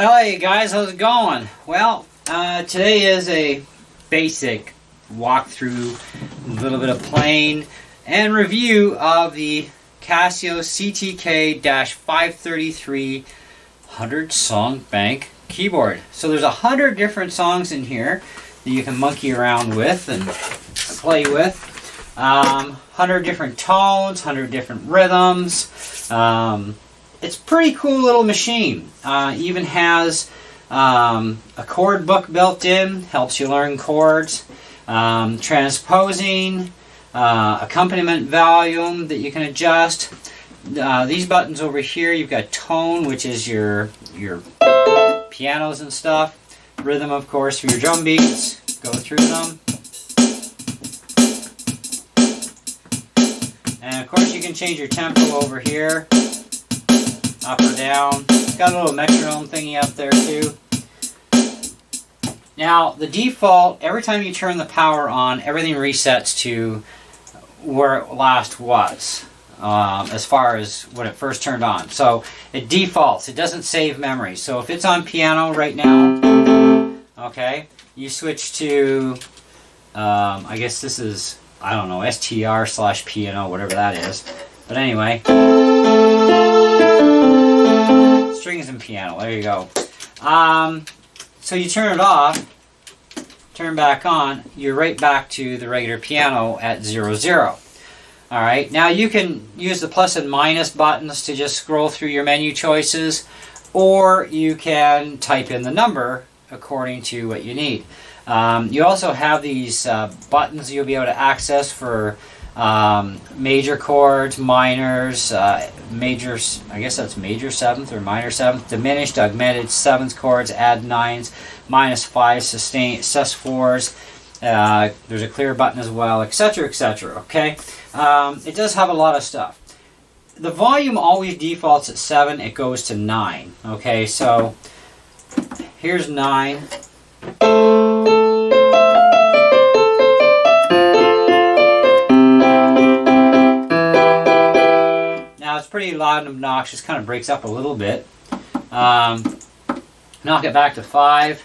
Well, hey guys, how's it going? Well, today is a basic walkthrough, a little bit of playing and review of the Casio CTK-533 100 Song Bank keyboard. So there's 100 different songs in here that you can monkey around with and play with. 100 different tones, 100 different rhythms. It's a pretty cool little machine. Even has a chord book built in, helps you learn chords, transposing, accompaniment volume that you can adjust. These buttons over here, you've got tone, which is your pianos and stuff. Rhythm, of course, for your drum beats. Go through them. And of course you can change your tempo over here, up or down. It's got a little metronome thingy up there too. Now the default, every time you turn the power on, everything resets to where it last was, as far as when it first turned on. So it defaults, it doesn't save memory. So if it's on piano right now, okay, you switch to, I guess this is, I don't know, STR/piano, whatever that is. But anyway, strings and piano, there you go. So you turn it off, turn back on, you're right back to the regular piano at 0, 0. Alright, now you can use the plus and minus buttons to just scroll through your menu choices, or you can type in the number according to what you need. You also have these buttons you'll be able to access for major chords, minors, majors, I guess that's major 7th or minor 7th, diminished, augmented 7th chords, add 9s, -5, sustain, sus4s, there's a clear button as well, etc., etc., okay? It does have a lot of stuff. The volume always defaults at 7, it goes to 9, okay? So here's 9. It's pretty loud and obnoxious, kind of breaks up a little bit. Knock it back to 5.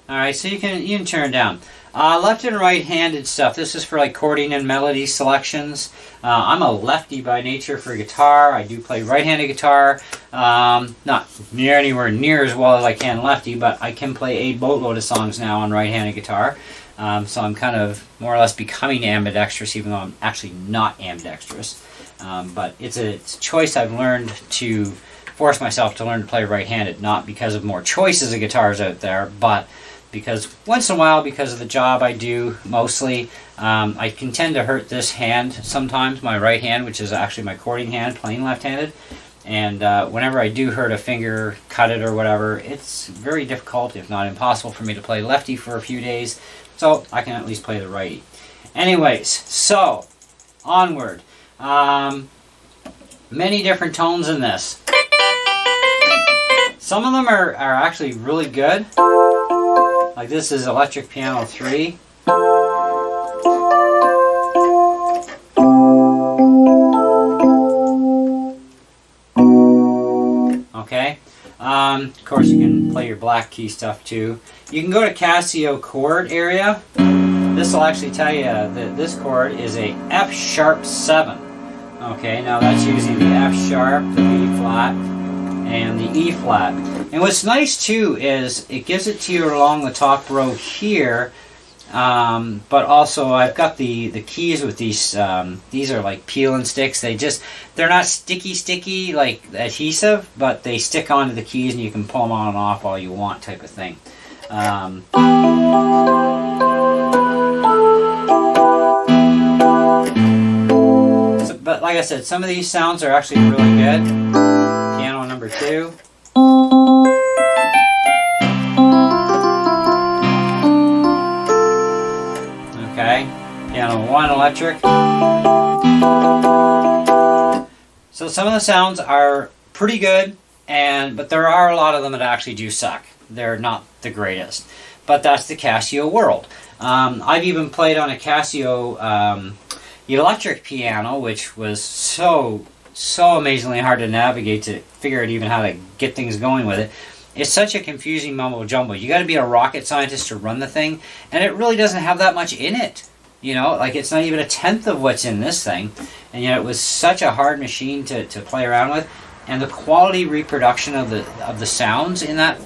Alright, so you can turn it down. Left and right-handed stuff. This is for like chording and melody selections. I'm a lefty by nature for guitar. I do play right-handed guitar. Not anywhere near as well as I can lefty, but I can play a boatload of songs now on right-handed guitar. So I'm kind of more or less becoming ambidextrous, even though I'm actually not ambidextrous. But it's a choice I've learned to force myself to learn to play right-handed, not because of more choices of guitars out there, but because once in a while, because of the job I do mostly, I can tend to hurt this hand sometimes, my right hand, which is actually my chording hand, playing left-handed. And whenever I do hurt a finger, cut it or whatever, it's very difficult, if not impossible, for me to play lefty for a few days. So I can at least play the righty. Anyways, so onward. Many different tones in this. Some of them are actually really good. Like this is electric piano 3. Okay. Of course you can play your black key stuff too. You can go to Casio chord area. This will actually tell you that this chord is a F# 7. Okay, now that's using the F#, the B flat, and the E flat. And what's nice too is it gives it to you along the top row here, but also I've got the keys with these are like peel and sticks. They're not sticky like adhesive, but they stick onto the keys and you can pull them on and off all you want, type of thing. But like I said, some of these sounds are actually really good. Piano number 2. Okay, piano 1 electric. So some of the sounds are pretty good, but there are a lot of them that actually do suck. They're not the greatest. But that's the Casio world. I've even played on a Casio electric piano, which was so amazingly hard to navigate, to figure out even how to get things going with it. It's such a confusing mumbo jumbo. You got to be a rocket scientist to run the thing, and it really doesn't have that much in it. You know, like it's not even a tenth of what's in this thing, and yet it was such a hard machine to play around with, and the quality reproduction of the sounds in that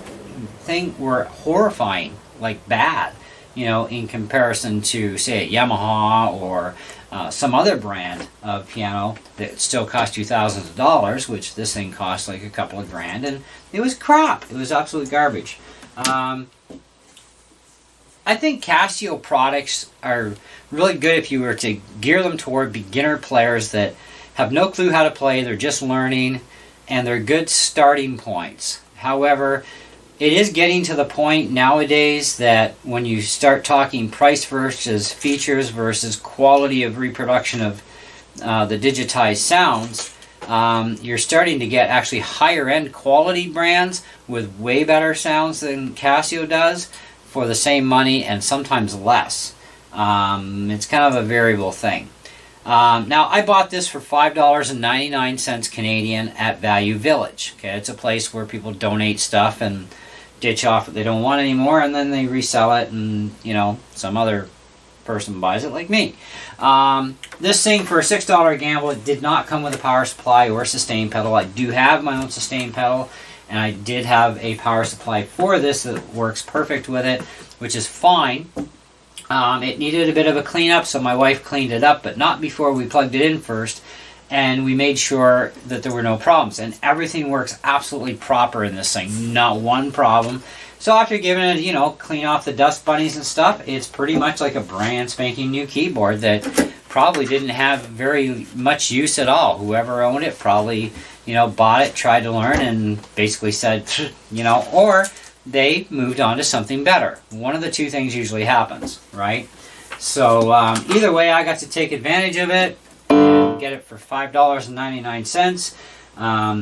thing were horrifying, like bad. You know, in comparison to, say, a Yamaha or some other brand of piano that still cost you thousands of dollars, which this thing cost like a couple of grand, and it was crap. It was absolute garbage. I think Casio products are really good if you were to gear them toward beginner players that have no clue how to play, they're just learning, and they're good starting points. However, it is getting to the point nowadays that when you start talking price versus features versus quality of reproduction of the digitized sounds, you're starting to get actually higher end quality brands with way better sounds than Casio does for the same money and sometimes less. It's kind of a variable thing. Now, I bought this for $5.99 Canadian at Value Village. Okay, it's a place where people donate stuff and ditch off what they don't want anymore, and then they resell it, and you know, some other person buys it like me. This thing for a $6 gamble, it did not come with a power supply or sustain pedal. I do have my own sustain pedal, and I did have a power supply for this that works perfect with it, which is fine. It needed a bit of a cleanup, so my wife cleaned it up, but not before we plugged it in first, and we made sure that there were no problems. And everything works absolutely proper in this thing, not one problem. So after giving it, you know, clean off the dust bunnies and stuff, it's pretty much like a brand spanking new keyboard that probably didn't have very much use at all. Whoever owned it probably, you know, bought it, tried to learn, and basically said, you know, or they moved on to something better. One of the two things usually happens, right? So either way, I got to take advantage of it and get it for $5.99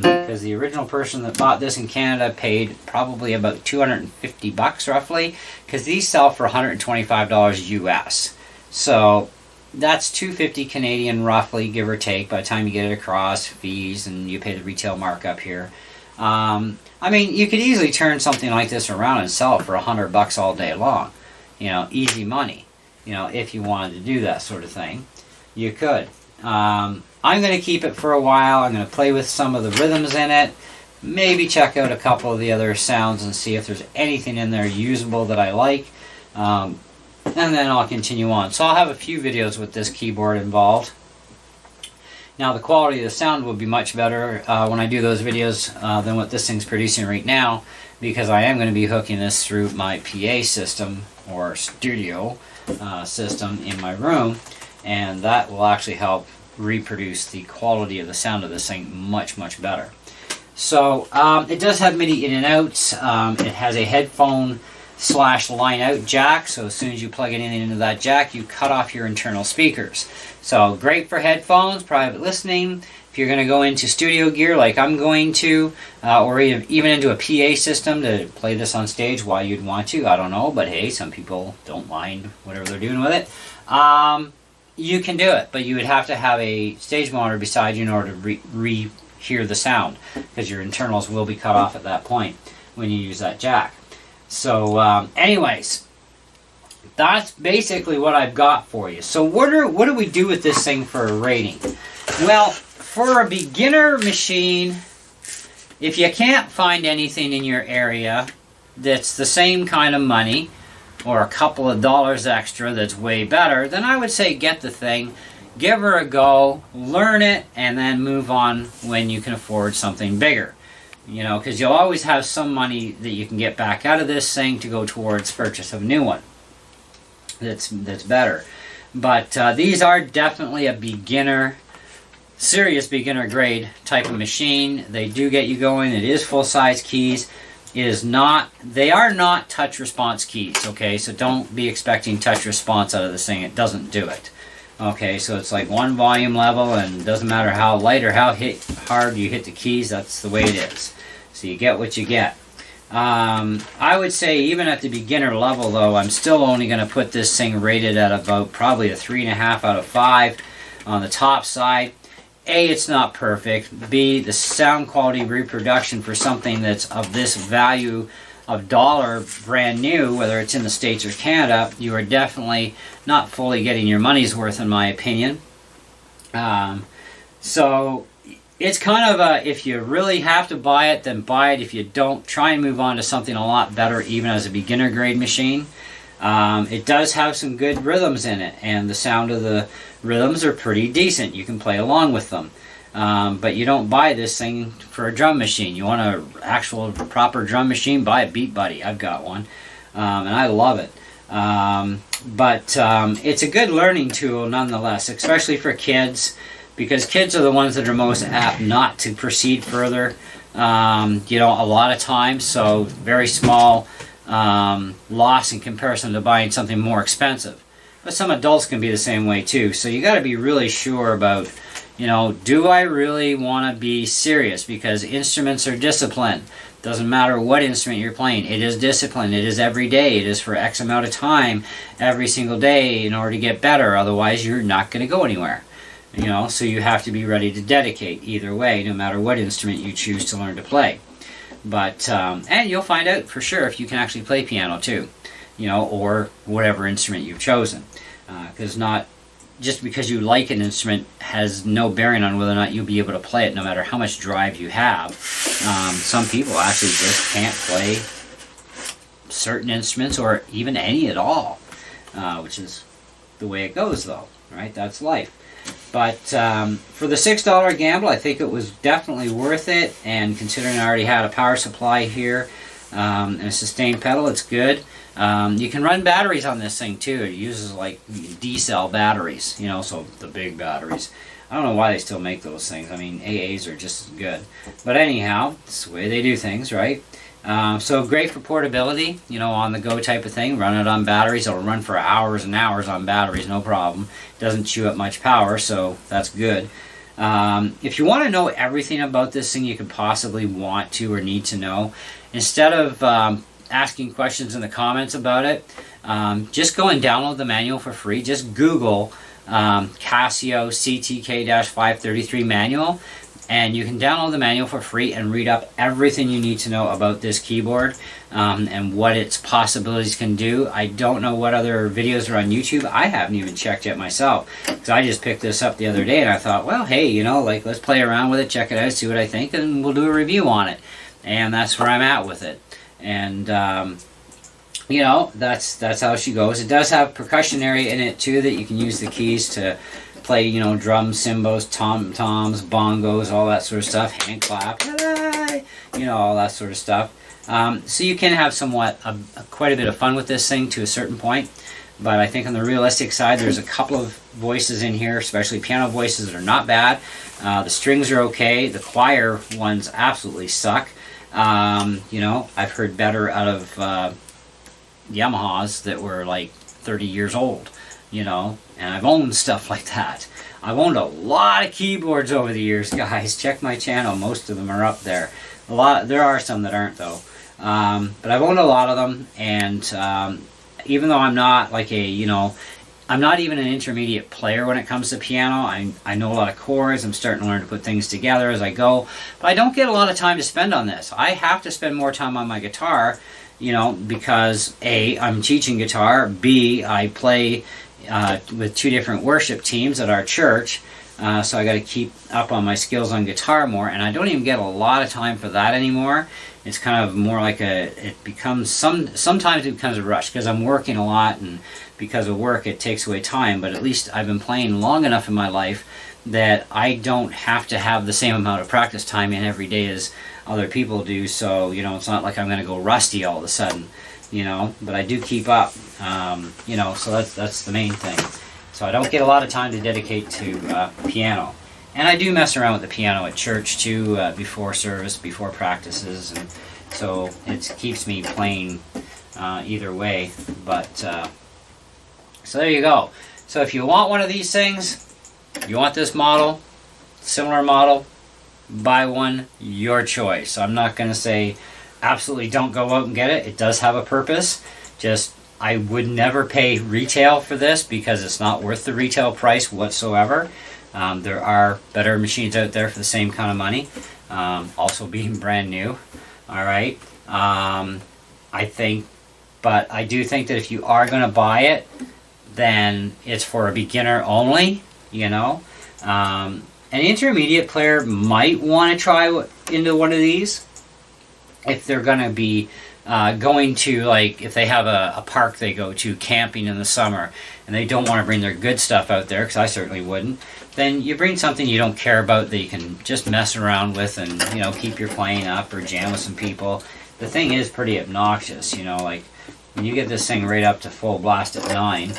because the original person that bought this in Canada paid probably about $250 roughly, because these sell for $125 US. So that's $250 Canadian roughly, give or take, by the time you get it across, fees, and you pay the retail markup here. I mean, you could easily turn something like this around and sell it for $100 all day long. You know, easy money. You know, if you wanted to do that sort of thing, you could. I'm going to keep it for a while. I'm going to play with some of the rhythms in it. Maybe check out a couple of the other sounds and see if there's anything in there usable that I like. And then I'll continue on. So I'll have a few videos with this keyboard involved. Now the quality of the sound will be much better when I do those videos than what this thing's producing right now, because I am going to be hooking this through my PA system or studio system in my room, and that will actually help reproduce the quality of the sound of this thing much better. So it does have MIDI in and outs. It has a headphone / line out jack, so as soon as you plug it in into that jack, you cut off your internal speakers. So great for headphones, private listening. If you're going to go into studio gear like I'm going to, or even into a PA system to play this on stage, why you'd want to, I don't know, but hey, some people don't mind whatever they're doing with it. You can do it, but you would have to have a stage monitor beside you in order to hear the sound, because your internals will be cut off at that point when you use that jack. So anyways, that's basically what I've got for you. So what do we do with this thing for a rating? Well, for a beginner machine, if you can't find anything in your area that's the same kind of money, or a couple of dollars extra that's way better, then I would say get the thing, give her a go, learn it, and then move on when you can afford something bigger. You know, because you'll always have some money that you can get back out of this thing to go towards purchase of a new one that's better. But these are definitely a beginner, serious beginner grade type of machine. They do get you going. It is full-size keys. It is not, they are not touch response keys, okay? So don't be expecting touch response out of this thing. It doesn't do it. Okay, so it's like one volume level, and it doesn't matter how light or how hard you hit the keys, that's the way it is. So you get what you get. I would say even at the beginner level though, I'm still only going to put this thing rated at about probably a 3.5 out of 5 on the top side. A, it's not perfect. B, the sound quality reproduction for something that's of this value of dollar brand new, whether it's in the States or Canada, you are definitely not fully getting your money's worth in my opinion. So it's kind of a, if you really have to buy it, then buy it. If you don't, try and move on to something a lot better, even as a beginner grade machine. It does have some good rhythms in it, and the sound of the rhythms are pretty decent. You can play along with them. But you don't buy this thing for a drum machine. You want an actual proper drum machine, buy a Beat Buddy. I've got one, and I love it. But it's a good learning tool nonetheless, especially for kids, because kids are the ones that are most apt not to proceed further, you know, a lot of times. So very small loss in comparison to buying something more expensive. But some adults can be the same way too. So you got to be really sure about, you know, do I really want to be serious? Because instruments are discipline. Doesn't matter what instrument you're playing. It is discipline. It is every day. It is for X amount of time every single day in order to get better. Otherwise, you're not going to go anywhere. You know, so you have to be ready to dedicate either way, no matter what instrument you choose to learn to play. But, and you'll find out for sure if you can actually play piano too, you know, or whatever instrument you've chosen. Because not just because you like an instrument has no bearing on whether or not you'll be able to play it, no matter how much drive you have. Some people actually just can't play certain instruments or even any at all, which is the way it goes though, right? That's life. But for the $6 gamble, I think it was definitely worth it, and considering I already had a power supply here and a sustain pedal, it's good. You can run batteries on this thing too. It uses like D-cell batteries, you know, so the big batteries. I don't know why they still make those things. I mean, AAs are just as good. But anyhow, it's the way they do things, right? So great for portability, you know, on the go type of thing. Run it on batteries. It'll run for hours and hours on batteries, no problem. Doesn't chew up much power, so that's good. If you want to know everything about this thing you could possibly want to or need to know, instead of asking questions in the comments about it, just go and download the manual for free. Just Google Casio CTK-533 manual, and you can download the manual for free and read up everything you need to know about this keyboard and what its possibilities can do. I don't know what other videos are on YouTube. I haven't even checked yet myself, because I just picked this up the other day and I thought, well, hey, you know, like, let's play around with it, check it out, see what I think, and we'll do a review on it. And that's where I'm at with it. And you know, that's how she goes. It does have percussion area in it too, that you can use the keys to play, you know, drums, cymbals, tom-toms, bongos, all that sort of stuff, hand clap, you know, all that sort of stuff. So you can have somewhat quite a bit of fun with this thing to a certain point. But I think on the realistic side, there's a couple of voices in here, especially piano voices, that are not bad. The strings are okay. The choir ones absolutely suck. You know, I've heard better out of Yamahas that were like 30 years old, you know, and I've owned stuff like that. I've owned a lot of keyboards over the years, guys. Check my channel. Most of them are up there. There are some that aren't though. But I've owned a lot of them, and even though I'm not like a, you know, I'm not even an intermediate player when it comes to piano. I know a lot of chords. I'm starting to learn to put things together as I go. But I don't get a lot of time to spend on this. I have to spend more time on my guitar, you know, because A, I'm teaching guitar. B, I play with 2 different worship teams at our church. So I got to keep up on my skills on guitar more. And I don't even get a lot of time for that anymore. It's kind of more like it becomes, sometimes it becomes a rush because I'm working a lot, and because of work it takes away time. But at least I've been playing long enough in my life that I don't have to have the same amount of practice time in every day as other people do. So, you know, it's not like I'm going to go rusty all of a sudden, you know, but I do keep up, you know, so that's the main thing. So I don't get a lot of time to dedicate to piano. And I do mess around with the piano at church too, before service, before practices, and so it keeps me playing either way. But so there you go. So if you want one of these things, you want this model, similar model, buy one, your choice. I'm not going to say absolutely don't go out and get it. It does have a purpose. Just, I would never pay retail for this because it's not worth the retail price whatsoever. There are better machines out there for the same kind of money, also being brand new. All right. I think, but I do think that if you are going to buy it, then it's for a beginner only, you know. An intermediate player might want to try into one of these if they're going to be going to, like, if they have a park they go to camping in the summer and they don't want to bring their good stuff out there, because I certainly wouldn't, then you bring something you don't care about that you can just mess around with and, you know, keep your playing up or jam with some people. The thing is pretty obnoxious, you know, like when you get this thing right up to full blast at 9.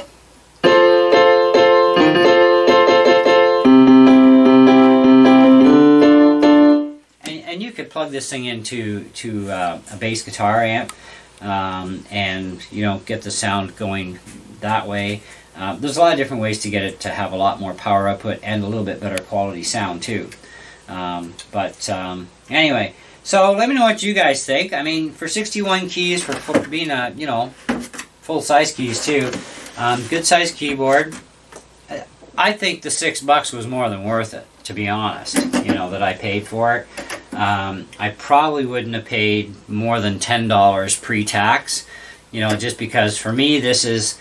And you could plug this thing into a bass guitar amp and, you know, get the sound going that way. There's a lot of different ways to get it to have a lot more power output and a little bit better quality sound too. Anyway, so let me know what you guys think. I mean, for 61 keys, for being a, you know, full size keys too, good size keyboard. I think the $6 was more than worth it, to be honest, you know, that I paid for it. I probably wouldn't have paid more than $10 pre-tax, you know, just because for me this is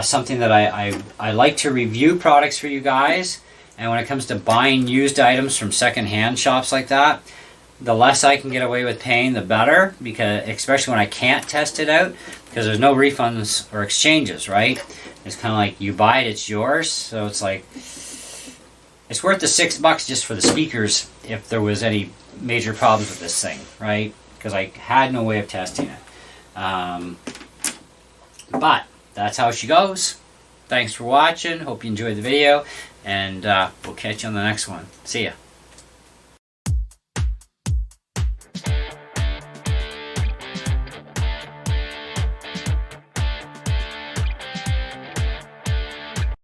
something that I like to review products for you guys, and when it comes to buying used items from second-hand shops like that, the less I can get away with paying, the better, because especially when I can't test it out, because there's no refunds or exchanges, right? It's kind of like you buy it, it's yours, so it's like it's worth the $6 just for the speakers if there was any major problems with this thing, right? Because I had no way of testing it. But that's how she goes. Thanks for watching. Hope you enjoyed the video, and we'll catch you on the next one. See ya.